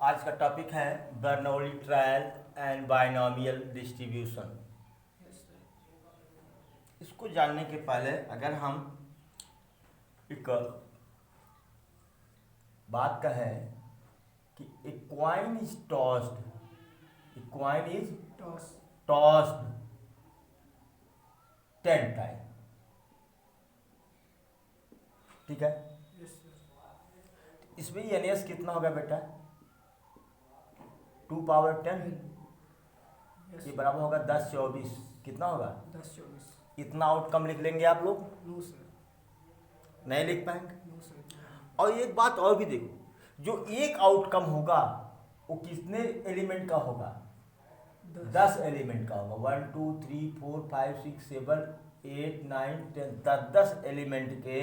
आज का टॉपिक है Bernoulli trial and binomial distribution. इसको जानने के पहले अगर हम एक बात कहें कि a coin is tossed, a coin is tossed 10 time, ठीक है। इसमें एनएस कितना होगा बेटा? 2 पावर 10, ये बराबर होगा 10 24। कितना होगा? 10 24। इतना आउटकम लिख लेंगे आप लोग? No sir. नहीं लिख पाएंगे। No sir. और एक बात और भी देखो, जो एक आउटकम होगा वो कितने एलिमेंट का होगा? 10 एलिमेंट का होगा। 1 2 3 4 5 6 7 8 9 10 10 एलिमेंट के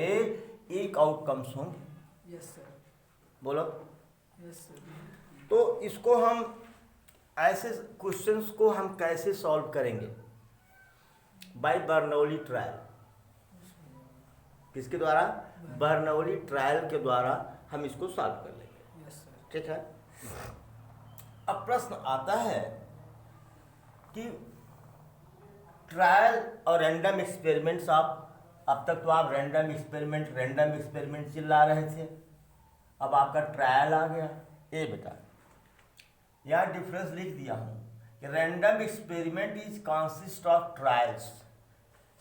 एक आउटकम्स होंगे। Yes sir. बोलो। Yes sir. तो इसको हम ऐसे क्वेश्चंस को हम कैसे सॉल्व करेंगे? By Bernoulli trial. किसके द्वारा? बर्नौली ट्रायल के द्वारा हम इसको सॉल्व कर लेंगे। Yes sir. ठीक है। अब प्रश्न आता है कि ट्रायल और रैंडम एक्सपेरिमेंट्स, आप अब तक तो आप रैंडम एक्सपेरिमेंट चिल्ला रहे थे, अब आपका ट्रायल आ गया। ये बेटा यहाँ डिफरेंस लिख दिया हूँ कि random experiment is consist of trials.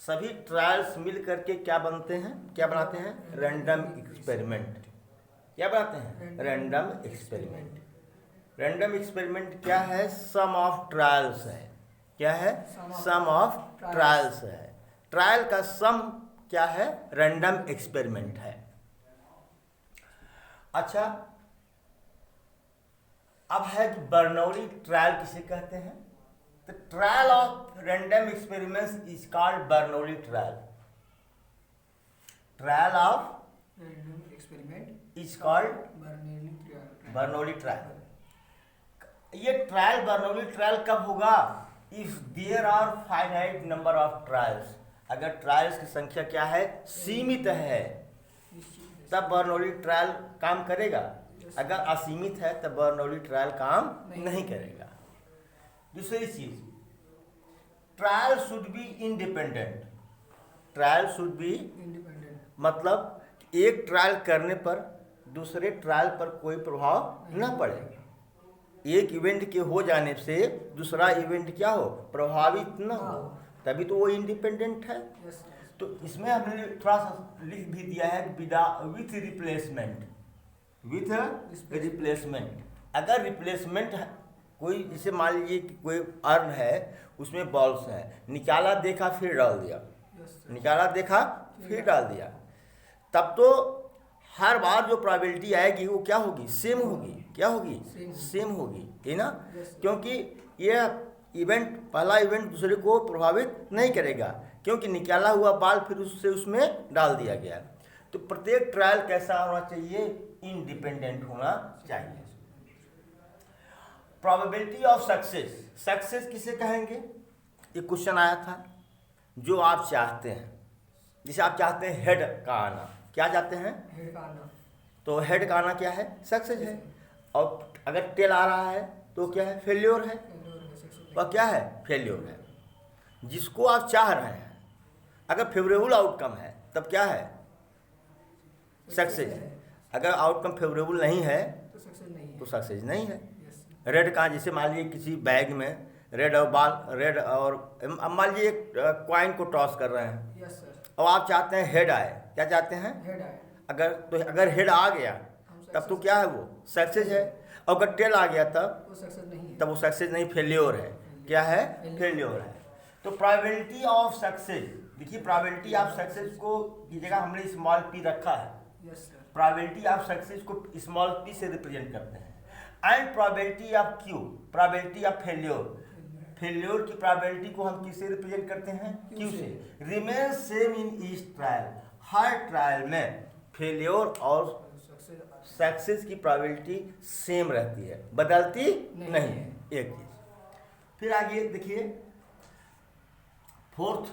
सभी ट्रायल्स मिल करके क्या बनते हैं, क्या बनाते हैं? Random experiment. क्या बनाते हैं? Random experiment. रैंडम एक्सपेरिमेंट क्या है? सम ऑफ ट्रायल्स है। क्या है? सम ऑफ ट्रायल्स है। ट्रायल का सम क्या है? रैंडम एक्सपेरिमेंट है। अच्छा, अब है कि बर्नौली ट्रायल किसे कहते हैं? तो trial of random experiments is called Bernoulli trial. Trial of random experiment is called Bernoulli trial. Bernoulli trial. ये ट्रायल बर्नौली ट्रायल कब होगा? If there are finite number of trials. अगर ट्रायल्स की संख्या क्या है? सीमित है, तब बर्नौली ट्रायल काम करेगा। अगर असीमित है तब बर्नौली ट्रायल काम नहीं करेगा। दूसरी चीज, trial should be independent. Trial should be independent. मतलब एक ट्रायल करने पर दूसरे ट्रायल पर कोई प्रभाव न पड़ेगा। एक इवेंट के हो जाने से दूसरा इवेंट क्या हो? प्रभावित न हो, तभी तो वो इंडिपेंडेंट है। Yes sir. तो इसमें हमने थोड़ा सा लिख भी दिया है विथ रिप्लेसमेंट। With replacement. अगर रिप्लेसमेंट है, कोई जैसे मान लीजिए कि कोई अर्न है, उसमें बॉल्स है, निकाला देखा फिर डाल दिया, यस सर। निकाला देखा फिर डाल दिया, तब तो हर बार जो प्रोबेबिलिटी आएगी वो क्या होगी? सेम होगी। क्या होगी? सेम होगी, है ना। क्योंकि ये इवेंट, पहला इवेंट दूसरे को प्रभावित नहीं करेगा, क्योंकि निकाला हुआ बाल फिर उससे उसमें डाल दिया गया। तो प्रत्येक ट्रायल कैसा होना चाहिए? इंडिपेंडेंट होना चाहिए। Probability of success. सक्सेस किसे कहेंगे? ये क्वेश्चन आया था। जो आप चाहते हैं, जिसे आप चाहते हैं हेड का आना, क्या चाहते हैं? हेड का आना। तो हेड का आना क्या है? सक्सेस है। और अगर टेल आ रहा है तो क्या है? फेल्योर है। वह क्या है? फेल्योर है। जिसको आप चाह रहे हैं, अगर फेवरेबल आउटकम है तब क्या है? सक्सेस है। अगर आउटकम फेवरेबल नहीं है तो सक्सेस नहीं है। तो सक्सेस नहीं है। यस। रेड का, जैसे मान लीजिए किसी बैग में रेड और बाल, रेड और अब मान लीजिए एक कॉइन को टॉस कर रहे हैं यस सर। और आप चाहते हैं हेड आए। क्या चाहते हैं? हेड आए। अगर हेड आ गया तब तो क्या है? वो सक्सेस है। और अगर टेल आ गया तब वो सक्सेस नहीं है। तब वो सक्सेस नहीं, फेल्योर है। क्या है? फेल्योर है। तो प्रोबेबिलिटी ऑफ सक्सेस, देखिए प्रोबेबिलिटी ऑफ सक्सेस को की जगह हमने स्मॉल पी रखा है। Yes sir. Probability of success को स्मॉल पी से रिप्रेजेंट करते हैं। And probability of Q, probability of failure, failure की प्रोबेबिलिटी को हम किससे रिप्रेजेंट करते हैं? क्यू से। Remain same in each trial. Her trial में फेल्योर और सक्सेस की प्रोबेबिलिटी सेम रहती है, बदलती नहीं है। एक चीज। फिर आगे देखिए, fourth,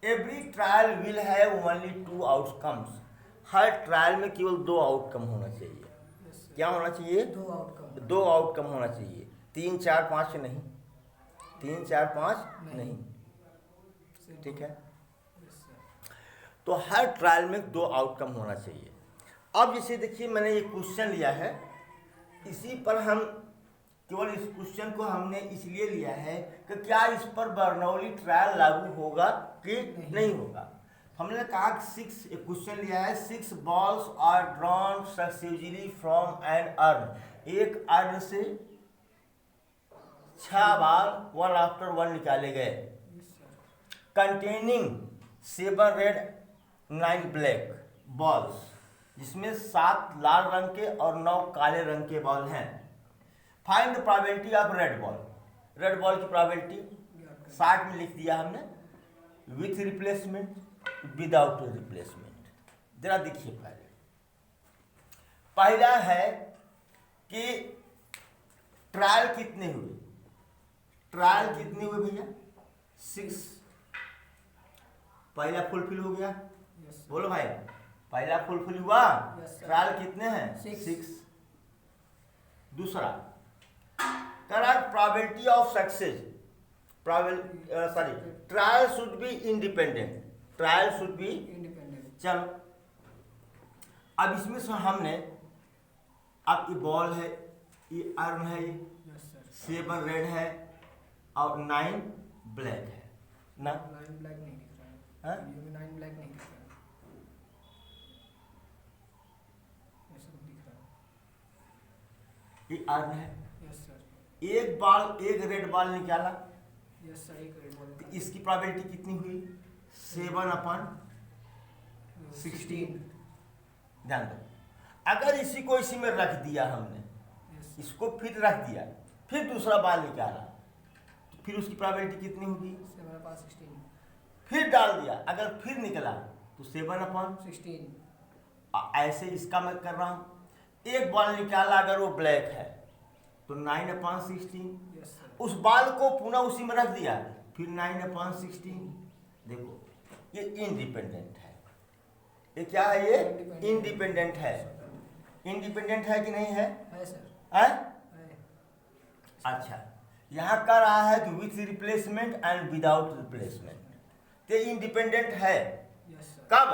every trial will have only 2 outcomes. Her trial में केवल 2 आउटकम होना चाहिए। क्या होना चाहिए? दो आउटकम होना चाहिए, 3 4 5 नहीं, 3 4 5 नहीं। ठीक है, तो हर ट्रायल में 2 आउटकम होना चाहिए। अब जैसे देखिए मैंने ये क्वेश्चन लिया है, इसी पर हम केवल इस क्वेश्चन को हमने इसलिए लिया है कि क्या इस पर बर्नौली ट्रायल लागू होगा कि नहीं होगा। हमने कहा कि एक क्वेश्चन लिया है, 6 balls are drawn successively from an urn. एक अर्न से 6 बाल 1 आफ्टर 1 निकाले गए, कंटेनिंग 7 रेड 9 ब्लैक बॉल्स, जिसमें 7 लाल रंग के और 9 काले रंग के बॉल हैं। Find the probability of red ball. Red ball की प्रोबेबिलिटी 60 में लिख दिया हमने, विथ रिप्लेसमेंट विदाउट रिप्लेसमेंट। जरा देखिए पहला है कि ट्रायल कितने हुए, ट्रायल कितने हुए भैया? 6। पहला फुलफिल हो गया, बोलो भाई, पहला फुलफिल हुआ। ट्रायल कितने हैं? 6। दूसरा, correct probability of success, trial should be independent, trial should be independent. चलो अब इसमें से हमने, अब ये बॉल है, ये अर्न है, ये 7 रेड है और 9 ब्लैक है ना। 9 ब्लैक नहीं दिख रहा है, वीडियो में 9 ब्लैक नहीं दिख रहा है, ऐसा कुछ दिख रहा है। ये अर्न है, यस सर। एक रेड बॉल निकाला, यस सर, एक रेड बॉल। तो इसकी प्रोबेबिलिटी कितनी हुई? 7/16। ध्यान दो, अगर इसी को इसी में रख दिया हमने, इसको फिर रख दिया, फिर दूसरा बॉल निकाला, तो फिर उसकी प्रोबेबिलिटी कितनी होगी? 7/16। फिर डाल दिया, अगर फिर निकला तो 7/16। ऐसे इसका मैं कर रहा हूँ, एक बॉल निकाला अगर वो ब्लैक है तो 9/16, यस सर। उस बॉल को पुनः उसी में रख दिया, फिर 9/16। देखो ये इंडिपेंडेंट है, ये क्या है? ये इंडिपेंडेंट है। इंडिपेंडेंट है कि नहीं है? है सर। है? है। अच्छा, यहाँ कह रहा है कि with replacement and without replacement, तो इंडिपेंडेंट है। Yes sir. कब?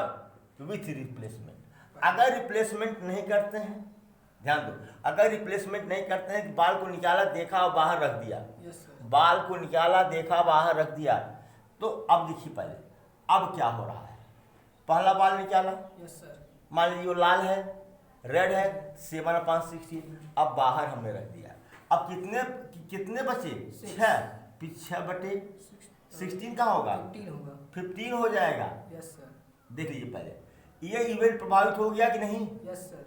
With replacement. अगर रिप्लेसमेंट नहीं करते हैं, ध्यान दो, अगर रिप्लेसमेंट नहीं करते हैं, बाल को निकाला देखा और बाहर रख दिया, यस सर। बाल को निकाला देखा बाहर रख दिया, तो अब देखिए पहले अब क्या हो रहा है। पहला बाल निकाला, यस सर। मान लीजिए वो लाल है, रेड है, 7/16, अब बाहर हमने रख दिया। अब कितने बचे? 6। 6/16 का होगा 15 होगा। 15 हो जाएगा। Yes sir. देख लीजिए पहले, ये इवेंट प्रभावित हो गया कि नहीं? Yes sir.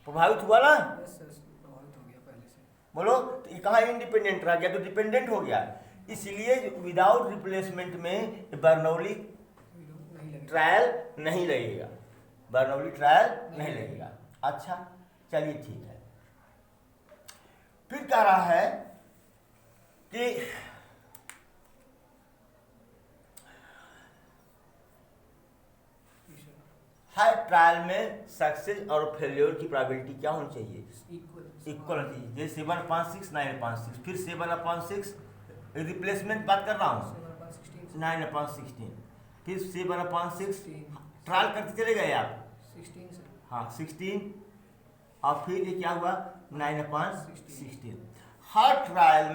प्रभावित हुआ ना? यस सर, प्रभावित हो गया पहले से। बोलो, तो ये कहाँ इंडिपेंडेंट रह गया? तो डिपेंडेंट हो गया। इसलिए विदाउट रिप्लेसमेंट में बर्नौली नहीं लगेगा, ट्रायल नहीं लगेगा, बर्नौली ट्रायल नहीं लगेगा। अच्छा चलिए ठीक है। फिर कह रहा है कि हर ट्रायल में सक्सेस और फेल्योर की प्रोबेबिलिटी क्या होनी चाहिए? इक्वल होनी चाहिए। जैसे 7/6 9/6, फिर 7/6 रिप्लेसमेंट बात कर रहा हूँ, 9/16, फिर 7/6 ट्रायल करते चले गए आप। 16 सर। हाँ 16, और फिर ये क्या हुआ? 9/16। हर ट्रायल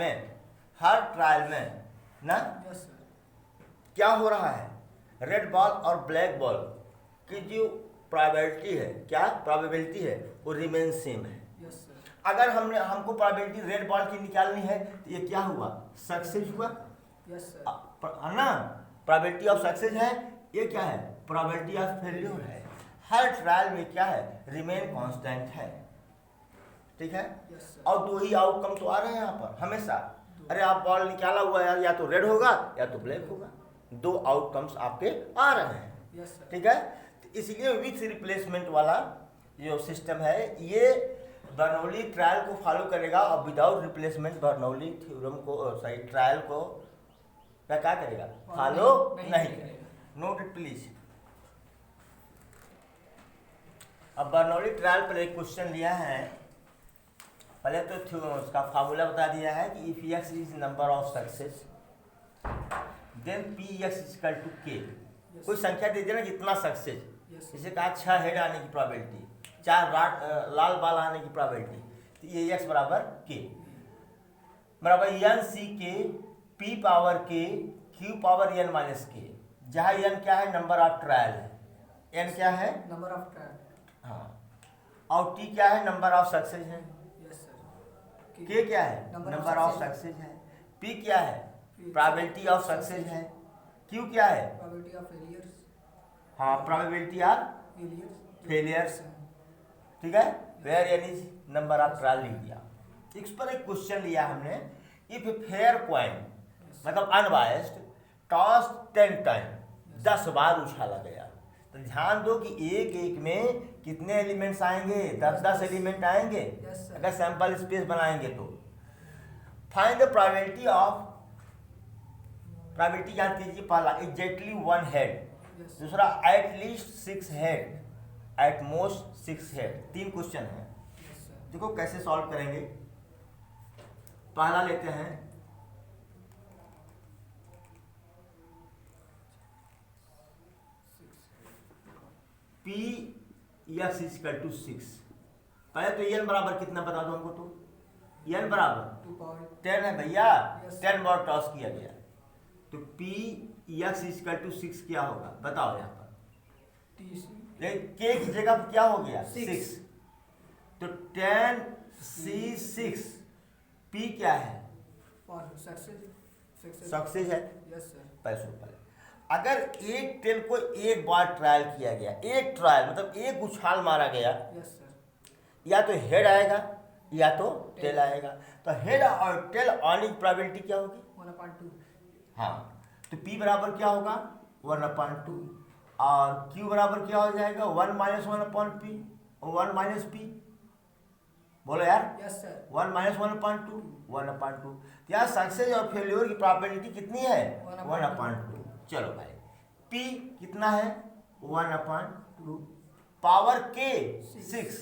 में ना यस सर। क्या हो रहा है? रेड बॉल और ब्लैक बॉल की जो प्रोबेबिलिटी है, क्या प्रोबेबिलिटी है, वो रिमेन सेम है। Yes sir. अगर हमको प्रोबेबिलिटी रेड बॉल की निकालनी है, तो ये क्या हुआ? सक्सेस हुआ। Yes sir. ना प्रोबेबिलिटी ऑफ सक्सेस है, ये क्या है? प्रोबेबिलिटी ऑफ फेल्योर है। हर ट्रायल में क्या है? रिमेन कांस्टेंट है। ठीक है, यस सर। और 2 ही आउटकम तो आ रहे हैं यहाँ पर हमेशा। अरे आप बॉल निकाला हुआ है, या तो रेड होगा या तो ब्लैक होगा, 2 आउटकम्स आपके आ रहे हैं। Yes sir. ठीक है, तो इसलिए विथ रिप्लेसमेंट वाला जो सिस्टम है, ये बर्नौली ट्रायल को फॉलो करेगा, और विदाउट रिप्लेसमेंट बर्नौली थ्योरम को, सॉरी ट्रायल को क्या करेगा? फॉलो नहीं करेगा। Note it please. अब बर्नौली ट्रायल पर एक क्वेश्चन लिया है पहले तो उसका फार्मूला बता दिया है कि if X is number of success then P X is equal to K. कोई संख्या दे देना कितना सक्सेस, Yes. जैसे कहा 6 हेड आने की प्रोबेबिलिटी, 4 लाल बाल आने की प्रोबेबिलिटी, तो ये एक्स बराबर के बराबर एन सी के पी पावर के क्यू पावर एन माइनस के, जहाँ एन क्या है, नंबर ऑफ ट्रायल है, एन क्या है, Number of trial. हाँ, और टी क्या है, नंबर ऑफ सक्सेस है, Yes, sir. के क्या है, Number of number of success. Success है, पी क्या है, P प्रोबेबिलिटी ऑफ सक्सेस है, क्यू क्या है, Probability of failures. हाँ, प्रोबेबिलिटी ऑफ Failures. Failures. ठीक है, where N is number of trial लिख दिया। इस पर एक क्वेश्चन लिया हमने, इफ फेयर कॉइन मतलब अनबायस्ड टॉस 10 टाइम, 10 बार उछाला गया, तो ध्यान दो कि एक एक में कितने एलिमेंट्स आएंगे, 10 एलिमेंट आएंगे। Yes, sir. अगर सैंपल स्पेस बनाएंगे तो find the probability of, probability याद कीजिए, पहला एग्जैक्टली 1 हेड, Yes. दूसरा at least 6 head, at most 6 head. 3 question है, Yes, sir. देखो कैसे सॉल्व करेंगे। पहला लेते हैं, पी एक्स इजकल टू 6। पहले तो एन बराबर कितना बता दो हमको, तो एन बराबर 2 power 10 है भैया, Yes. 10 बार टॉस किया गया, तो पी एक्स इजकल टू 6 क्या होगा बताओ यहाँ पर। TC. के की जगह पर क्या हो गया, Six. 6, तो 10 सी 6, पी क्या है, For success. Success. सक्सेस है, Yes, sir. पैसों पर। अगर एक टेल को एक बार ट्रायल किया गया, एक ट्रायल मतलब एक उछाल मारा गया, Yes, sir. या तो हेड आएगा या तो टेल आएगा, तो हेड और टेल आने की प्रोबेबिलिटी क्या होगी, 1/2. हाँ, तो P बराबर क्या होगा 1/2, और Q बराबर क्या हो जाएगा 1 - 1/P, 1 - P, बोलो यार, Yes, sir. 1 - 1/2, 1/2। यहाँ सक्सेस और फेल्योर की प्रोबेबिलिटी कितनी है, 1/2। चलो भाई, P कितना है 1/2, पावर के 6,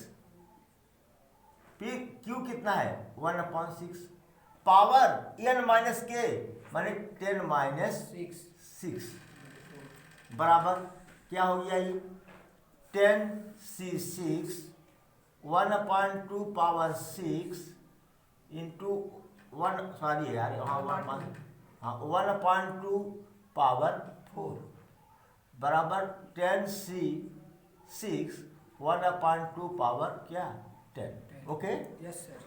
Q कितना है 1/6, पावर n माइनस के माने 10 - 6 बराबर क्या हो गया, ये 10c6 1/2 पावर 6 इंटू 1, सॉरी यार, हाँ 1/2 पावर 4 बराबर 10c6 1/2 पावर क्या 10। Okay, Yes, sir.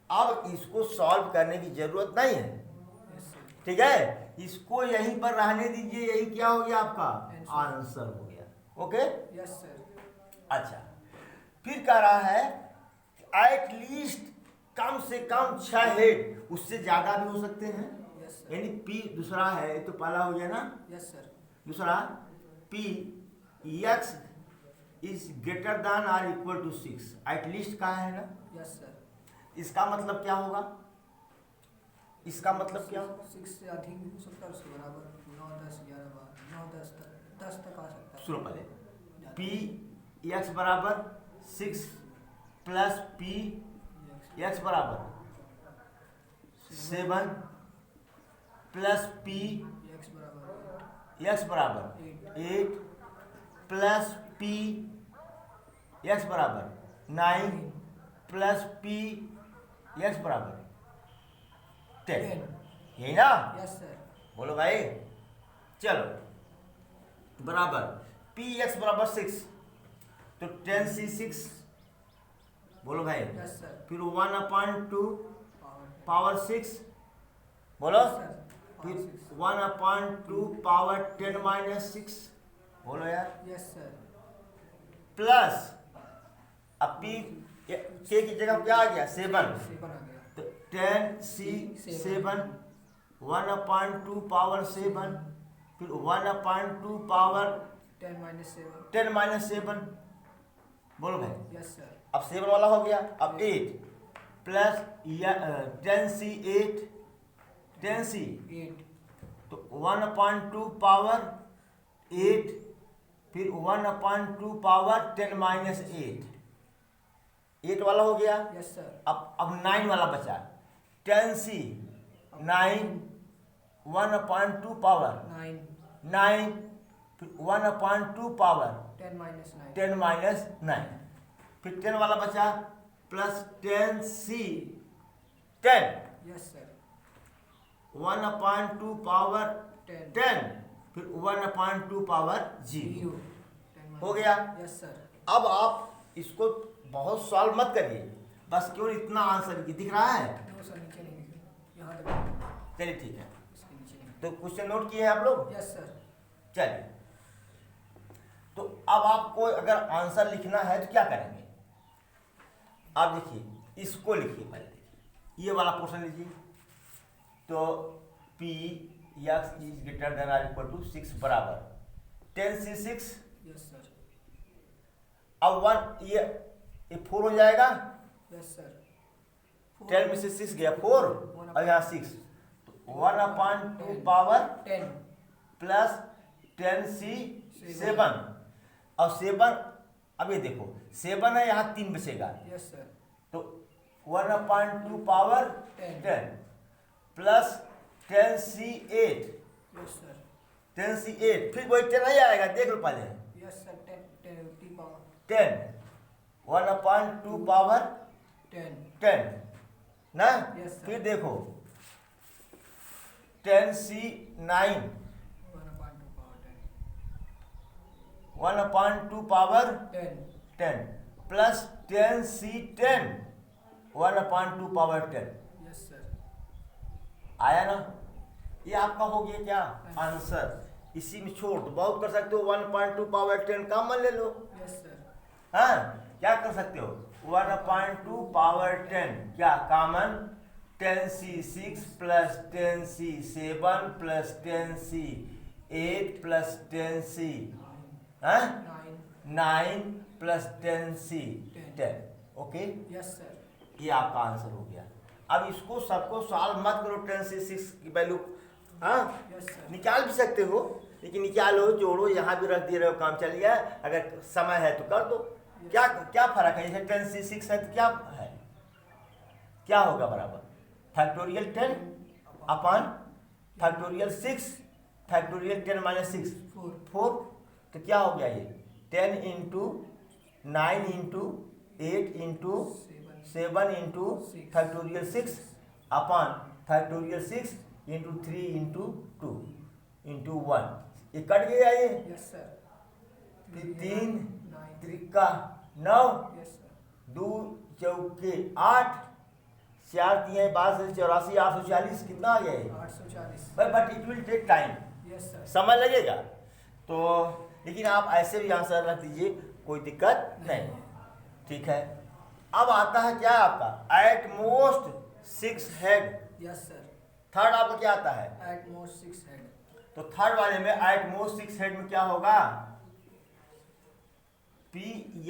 अब इसको सॉल्व करने की जरूरत नहीं है, Yes, sir. ठीक है, इसको यहीं पर रहने दीजिए, यही क्या हो गया आपका Answer. आंसर हो गया। Okay, Yes, sir. अच्छा, फिर कह रहा है एट लीस्ट कम से कम 6 हेड, उससे ज्यादा भी हो सकते हैं, Yes, sir. यानी पी दूसरा है, तो पहला हो गया ना, Yes, sir. दूसरा P x is greater then और इक्वल टू 6, एट लीस्ट कहा है ना, Yes, sir. इसका मतलब क्या होगा, इसका मतलब क्या होगा, 6 से अधिक भी हो सकता है, उसके बराबर 9, 10, 11, 12, 9, 10 तक आ सकता है। सुनो पहले, पी एक्स बराबर 6 प्लस पी एक्स बराबर 7 प्लस पी X बराबर एक्स बराबर 8 प्लस पी एक्स बराबर 9 प्लस पी एक्स बराबर 10, यही ना, Yes, sir. बोलो भाई। चलो बराबर पी एक्स बराबर 6, तो 10c6, बोलो भाई, Yes, sir. फिर 1/2 Power. पावर 6, बोलो, Yes, sir. Power फिर 6. 1/2 पावर 10 - 6, बोलो यार, Yes, sir. प्लस अब पी के की जगह क्या आ गया 7, 7 आ गया. तो 10c7 1/2 पावर 7, फिर 1/2 पावर 10 minus 7. 10 - 7, बोलो भाई, Yes, sir. अब 7 वाला हो गया, अब 8 प्लस 10c8 10c, 8. तो 1/2 पावर 8, फिर 1/2 पावर 10 - 8, 8 वाला हो गया। Yes sir. अब 9 वाला बचा। 10c 9 1/2 पावर 9 फिर 1/2 पावर 10 माइनस 9 10 माइनस 9 फिर 10 वाला बचा plus 10c 10 yes sir. 1/2 power 10 10 फिर 1/2 पावर 0 हो गया। Yes sir. अब आप इसको बहुत सॉल्व मत करिए, बस केवल इतना आंसर दिख रहा है। नो सर, नीचे नहीं लिखे, यहाँ तक। चलिए ठीक है, इसके नीचे नहीं। तो क्वेश्चन नोट किए हैं आप लोग? Yes sir. चलिए, तो अब आपको अगर आंसर लिखना है तो क्या करेंगे? आप देखिए, इसको लिखिए पहले, देखिए ये वाला पोर्शन लीजिए। तो P x is greater than or equal to 6 बराबर 10c6। Yes sir. अब 1 ये 4 हो जाएगा। Yes sir. 10 में से 6 गया 4 और यहाँ 6, तो 1/2 पावर 10 प्लस 10c7 और 7। अब ये देखो 7 है, यहाँ 3 बचेगा, यस सर। तो 1/2 power 10 10 plus 10c8 yes sir. 10c8 फिर वही 10 नहीं आएगा, देख लो पहले। Yes sir. 10 T power 10 1/2 power 10 ना। Yes, sir. फिर देखो 10c9 1/2 power 10 plus 10c10 1/2 power 10 yes sir. आया ना? ये आपका हो गया क्या आंसर? इसी में छोड़ दो, बहुत कर सकते हो, 1/2 पावर 10 का मान ले लो। Yes sir. हाँ, क्या कर सकते हो? 1/2 पावर 10 क्या common? 10c6 plus 10c7 plus 10c8 plus 10c 9 plus 10c10। Okay, yes sir. ये आपका आंसर हो गया। अब इसको सबको सॉल्व मत करो, 10c6 की वैल्यू हाँ यस सर। निकाल भी सकते हो, लेकिन निकालो जोड़ो यहाँ भी रख दे रहे हो, काम चल गया। अगर समय है तो कर दो। क्या क्या फर्क है? जैसे 10c6 है तो क्या है, क्या होगा बराबर? फैक्टोरियल 10 अपन फैक्टोरियल 6 फैक्टोरियल 10 माइनस 6 4। तो क्या हो गया ये? 10 into 9 into 8 into 7 into factorial 6 अपन फैक्टोरियल 6 इंटू 3 इंटू 2 इंटू 1। ये कट गया ये। Yes sir. 3 Trika 9 yes sir. 2 चौके 8 4 3 12 84 840 कितना आ गया ये? 840। But it will take time, yes sir. समय लगेगा। तो लेकिन आप ऐसे भी आंसर रख दीजिए, कोई दिक्कत नहीं, ठीक है। अब आता है क्या आपका at most 6 head. Yes sir. Third आपका क्या आता है? At most 6 head. तो थर्ड वाले में एट मोस्ट 6 हेड में क्या होगा? P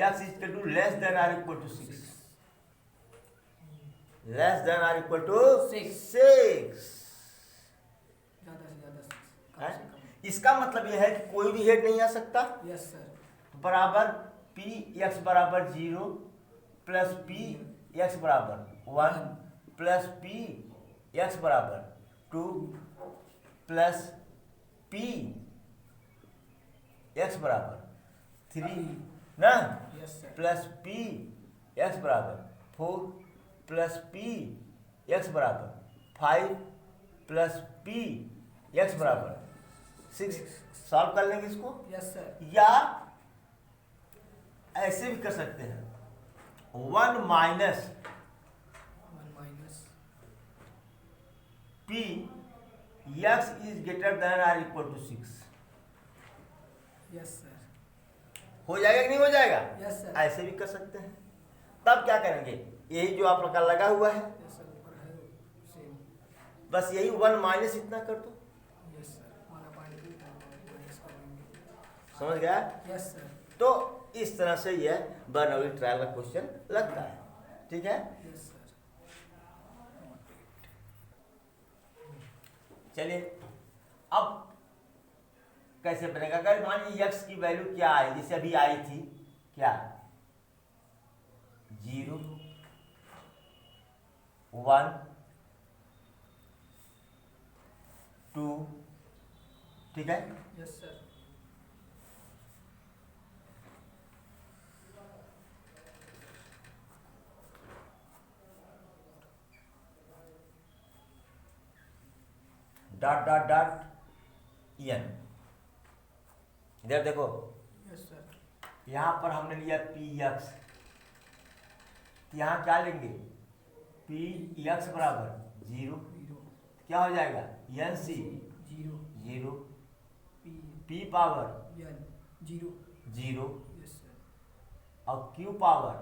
x is equal to less than or equal to 6, less than or equal to 6। ज़्यादा से ज़्यादा 6, कम है? से कम। इसका मतलब यह है कि कोई भी हेड नहीं आ सकता। Yes sir. बराबर P x बराबर 0 प्लस P x बराबर 1 प्लस P x बराबर 2 प्लस P x बराबर 3 ना, yes sir. Plus P x बराबर 4 प्लस P x बराबर 5 प्लस P x बराबर 6। सॉल्व कर लेंगे इसको, यस सर। या ऐसे भी कर सकते हैं 1 minus P x is greater than or equal to 6। Yes sir. हो जाएगा कि नहीं हो जाएगा? Yes sir. ऐसे भी कर सकते हैं। तब क्या करेंगे? यही जो आपका लगा हुआ है, यस सर, ऊपर है सेम। बस यही 1 माइनस इतना कर दो। Yes sir. 1/2 माइनस करेंगे। समझ गया? Yes sir. तो इस तरह से यह बर्नौली ट्रायल का क्वेश्चन लगता है, ठीक है। Yes sir. चलिए, अब कैसे बनेगा? अगर मान लीजिए x की वैल्यू क्या आई, जैसे अभी आई थी क्या 0 0 1 2, ठीक है। Yes sir. Dot dot dot n, इधर देखो, यस सर। यहाँ पर हमने लिया पी एक्स, यहाँ क्या लेंगे, पी एक्स बराबर 0, 0 क्या हो जाएगा, N C 0 0, P P power N 0 0 yes sir. और क्यू पावर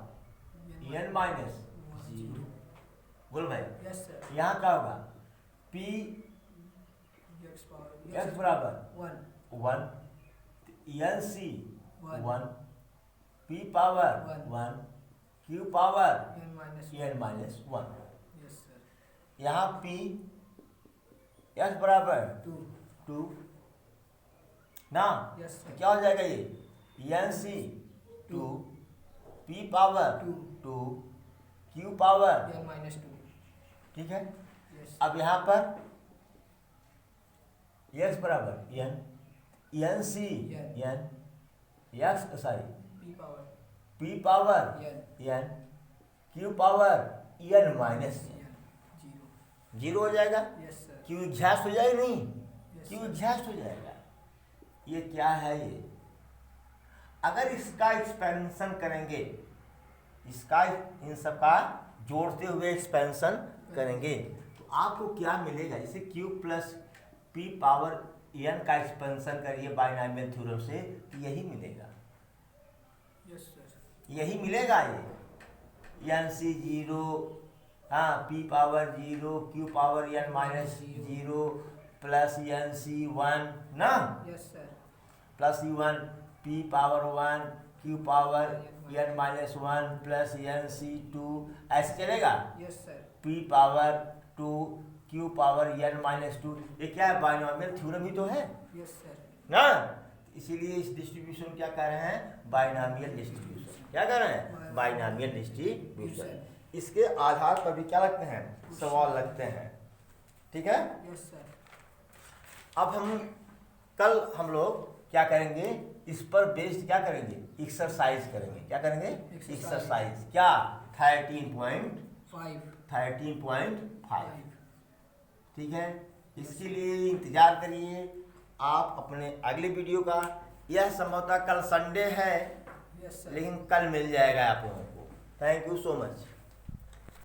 एन माइनस 0। बोल भाई, यस सर। यहाँ क्या होगा, पी एक्स पावर एक्स बराबर 1 1, N C 1 1, P power One. 1, Q power N minus N minus 1। Yes sir. यहाँ P X बराबर 2 2 ना, यस तो सर। क्या हो जाएगा ये, N C 2, P power Two. 2, Q power, N minus 2 ठीक है। यस। अब यहाँ पर एक्स बराबर N, N C N. N, X sorry P power P power N N, Q power N minus N 0 0 हो जाएगा। Yes sir. क्यू एग्जैस्ट हो जाएगा, नहीं Yes, क्यू sir. एग्जैस्ट हो जाएगा। ये क्या है ये, अगर इसका एक्सपेंशन करेंगे, इसका इन सब का जोड़ते हुए एक्सपेंशन करेंगे तो आपको क्या मिलेगा, जैसे Q plus P power N का एक्सपेंशन करिए बाइनॉमियल थ्योरम से तो यही मिलेगा, यस सर। यही मिलेगा ये, एन सी 0, हाँ P power 0, Q power N minus 0 plus N C 1 ना, yes sir. Plus E1 P power 1, Q power N minus 1 plus N C 2, ऐसे चलेगा। Yes sir. P power 2, Q power N minus 2, ये क्या है, binomial theorem ही तो है yes sir. ना, इसीलिए इस डिस्ट्रीब्यूशन क्या कर रहे हैं, बाइनॉमियल डिस्ट्रीब्यूशन। क्या कर रहे हैं, बाइनॉमियल डिस्ट्रीब्यूशन। इसके आधार पर भी क्या लगते हैं, सवाल लगते हैं, ठीक है। Yes sir. अब कल हम लोग क्या करेंगे, इस पर बेस्ड क्या करेंगे, एक्सरसाइज करेंगे। क्या करेंगे, एक्सरसाइज, क्या 13.5, ठीक है। इसके लिए इंतजार करिए आप अपने अगले वीडियो का। यह संभवतः कल संडे है, यस सर। लेकिन कल मिल जाएगा आप लोगों को। Thank you so much.